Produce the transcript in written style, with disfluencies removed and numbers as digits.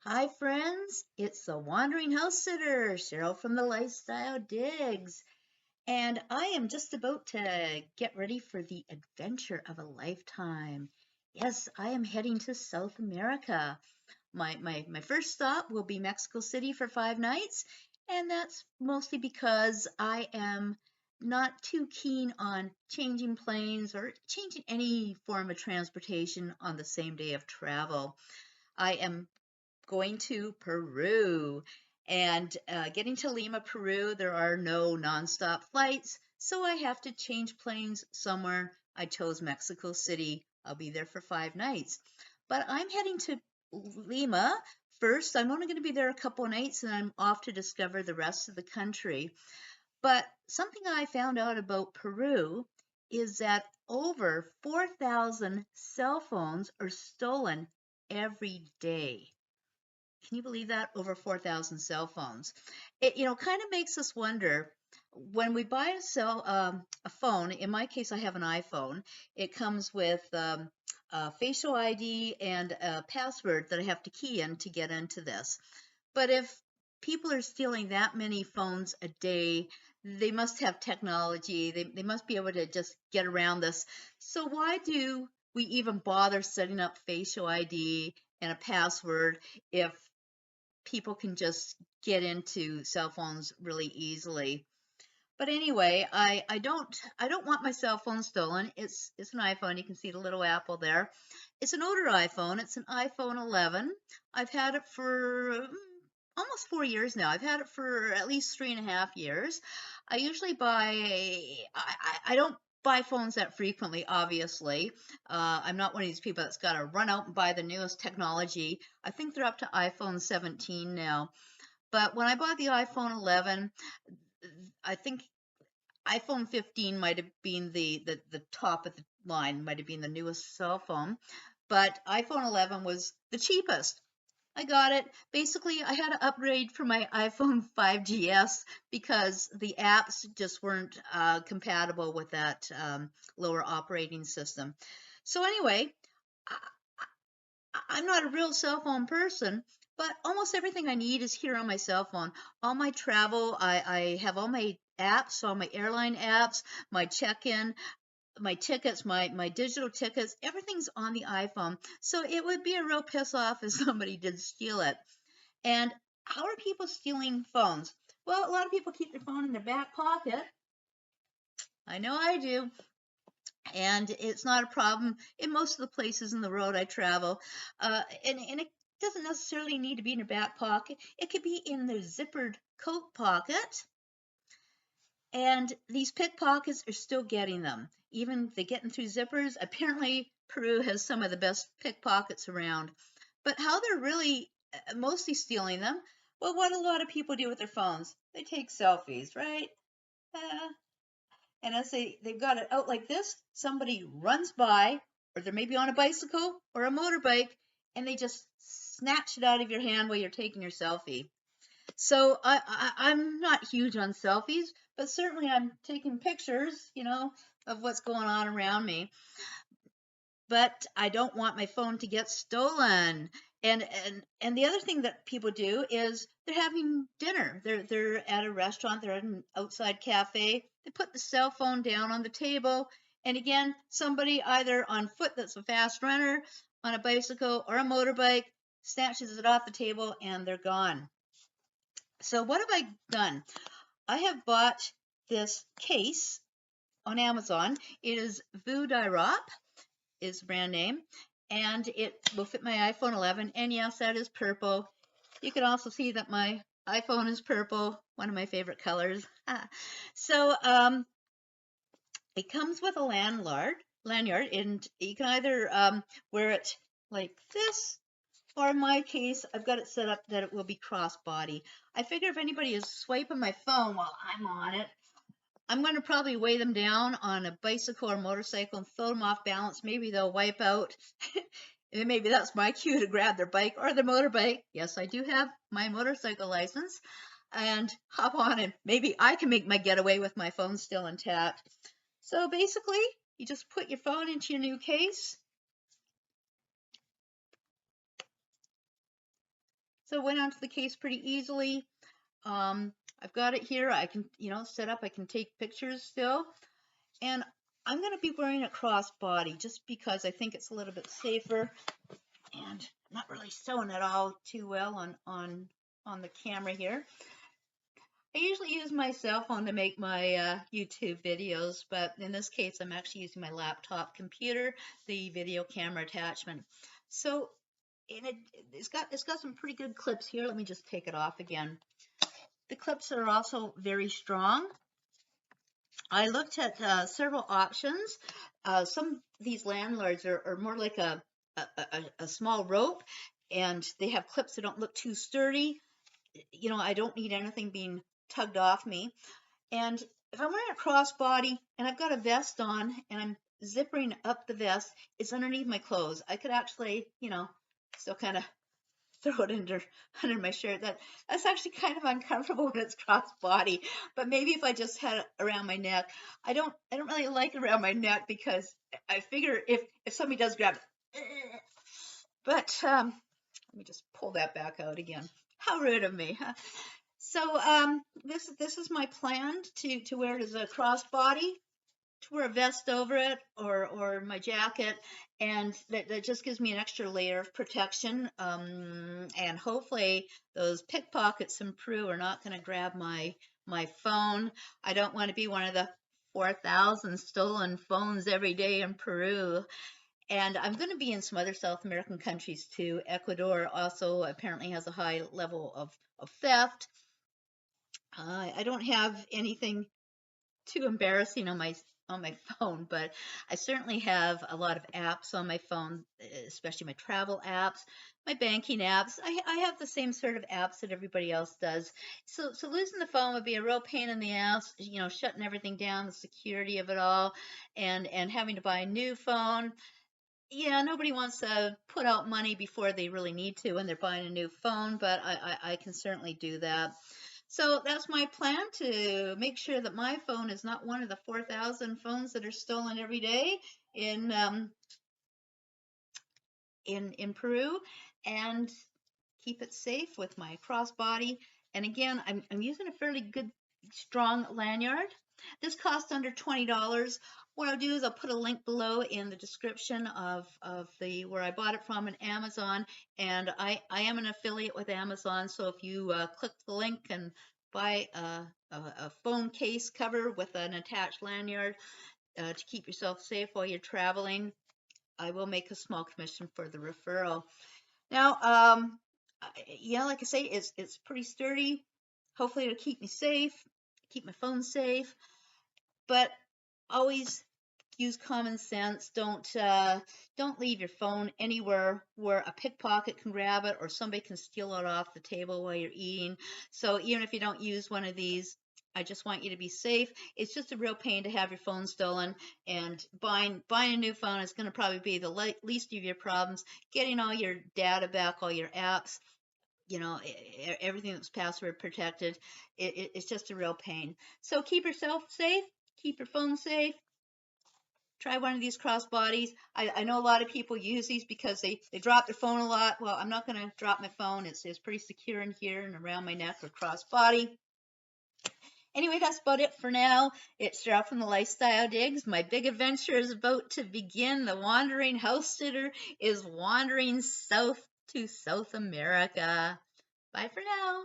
Hi, friends. It's the Wandering House Sitter, Cheryl from the Lifestyle Digs. And I am just about to get ready for the adventure of a lifetime. Yes, I am heading to South America. My first stop will be Mexico City for 5 nights, and that's mostly because I am not too keen on changing planes or changing any form of transportation on the same day of travel. I am going to Peru. And getting to Lima, Peru, there are no nonstop flights, so I have to change planes somewhere. I chose Mexico City. I'll be there for 5 nights. But I'm heading to Lima first. I'm only going to be there a couple of nights and I'm off to discover the rest of the country. But something I found out about Peru is that over 4,000 cell phones are stolen every day. Can you believe that? Over 4,000 cell phones. It kind of makes us wonder when we buy a phone. In my case, I have an iPhone. It comes with a facial ID and a password that I have to key in to get into this. But if people are stealing that many phones a day, they must have technology. They must be able to just get around this. So why do we even bother setting up facial ID and a password if people can just get into cell phones really easily? But anyway, I don't want my cell phone stolen. It's an iPhone. You can see the little apple there. It's an older iPhone. It's an iPhone 11. I've had it for almost 4 years now. I've had it for at least 3.5 years. I usually I don't buy phones that frequently, obviously. I'm not one of these people that's got to run out and buy the newest technology. I think they're up to iPhone 17 now. But when I bought the iPhone 11, I think iPhone 15 might have been the top of the line, might have been the newest cell phone, but iPhone 11 was the cheapest. I got it. Basically, I had to upgrade from my iPhone 5GS because the apps just weren't compatible with that lower operating system. So anyway, I'm not a real cell phone person, but almost everything I need is here on my cell phone. All my travel, I have all my apps, all my airline apps, my check-in, my tickets, my digital tickets, everything's on the iPhone. So it would be a real piss off if somebody did steal it. And how are people stealing phones? Well, a lot of people keep their phone in their back pocket. I know I do. And it's not a problem in most of the places in the world I travel. And it doesn't necessarily need to be in your back pocket. It could be in the zippered coat pocket. And these pickpockets are still getting them. Even they getting through zippers. Apparently, Peru has some of the best pickpockets around. But how they're really mostly stealing them, well, what a lot of people do with their phones, they take selfies, right? Uh, and as they've got it out like this, somebody runs by, or they're maybe on a bicycle or a motorbike, and they just snatch it out of your hand while you're taking your selfie. So I'm not huge on selfies, but certainly I'm taking pictures, of what's going on around me. But I don't want my phone to get stolen. And the other thing that people do is they're having dinner. They're at a restaurant, they're at an outside cafe. They put the cell phone down on the table, and again, somebody either on foot that's a fast runner, on a bicycle or a motorbike snatches it off the table and they're gone. So what have I done? I have bought this case on Amazon. It is Voodirop is the brand name, and it will fit my iPhone 11. And yes, that is purple. You can also see that my iPhone is purple, one of my favorite colors. So it comes with a lanyard, and you can either wear it like this, or in my case, I've got it set up that it will be crossbody. I figure if anybody is swiping my phone while I'm on it, I'm going to probably weigh them down on a bicycle or motorcycle and throw them off balance. Maybe they'll wipe out. And maybe that's my cue to grab their bike or their motorbike. Yes, I do have my motorcycle license. And hop on and maybe I can make my getaway with my phone still intact. So basically, you just put your phone into your new case. So it went onto the case pretty easily. I've got it here. I can, set up. I can take pictures still. And I'm going to be wearing a crossbody just because I think it's a little bit safer, and not really showing it all too well on the camera here. I usually use my cell phone to make my YouTube videos, but in this case, I'm actually using my laptop computer, the video camera attachment. So, and it's got some pretty good clips here. Let me just take it off again. The clips are also very strong. I looked at several options. Some of these lanyards are more like a small rope, and they have clips that don't look too sturdy. I don't need anything being tugged off me. And if I'm wearing a crossbody and I've got a vest on and I'm zippering up the vest, it's underneath my clothes. I could actually, still kind of throw it under my shirt. That's actually kind of uncomfortable when it's crossbody. But maybe if I just had it around my neck, I don't really like it around my neck because I figure if somebody does grab it, but let me just pull that back out again. How rude of me, huh? So this is my plan to wear it as a crossbody, to wear a vest over it or my jacket, and that just gives me an extra layer of protection. And hopefully those pickpockets in Peru are not going to grab my phone. I don't want to be one of the 4,000 stolen phones every day in Peru. And I'm going to be in some other South American countries too. Ecuador also apparently has a high level of theft. I don't have anything too embarrassing on my phone, but I certainly have a lot of apps on my phone, especially my travel apps, my banking apps. I have the same sort of apps that everybody else does. So losing the phone would be a real pain in the ass, shutting everything down, the security of it all, and having to buy a new phone. Yeah, nobody wants to put out money before they really need to when they're buying a new phone, but I can certainly do that. So that's my plan, to make sure that my phone is not one of the 4,000 phones that are stolen every day in Peru, and keep it safe with my crossbody. And again, I'm using a fairly good strong lanyard. This costs under $20. What I'll do is I'll put a link below in the description of the where I bought it from in Amazon, and I am an affiliate with Amazon, so if you click the link and buy a phone case cover with an attached lanyard to keep yourself safe while you're traveling, I will make a small commission for the referral. Now, yeah, like I say, it's pretty sturdy. Hopefully it'll keep me safe, keep my phone safe, but always use common sense. Don't leave your phone anywhere where a pickpocket can grab it or somebody can steal it off the table while you're eating. So even if you don't use one of these, I just want you to be safe. It's just a real pain to have your phone stolen, and buying a new phone is going to probably be the least of your problems. Getting all your data back, all your apps, everything that's password protected, it's just a real pain. So keep yourself safe, keep your phone safe. Try one of these crossbodies. I know a lot of people use these because they drop their phone a lot. Well, I'm not going to drop my phone. It's pretty secure in here and around my neck or crossbody. Anyway, that's about it for now. It's Cheryl from the Lifestyle Digs. My big adventure is about to begin. The wandering house sitter is wandering south to South America. Bye for now.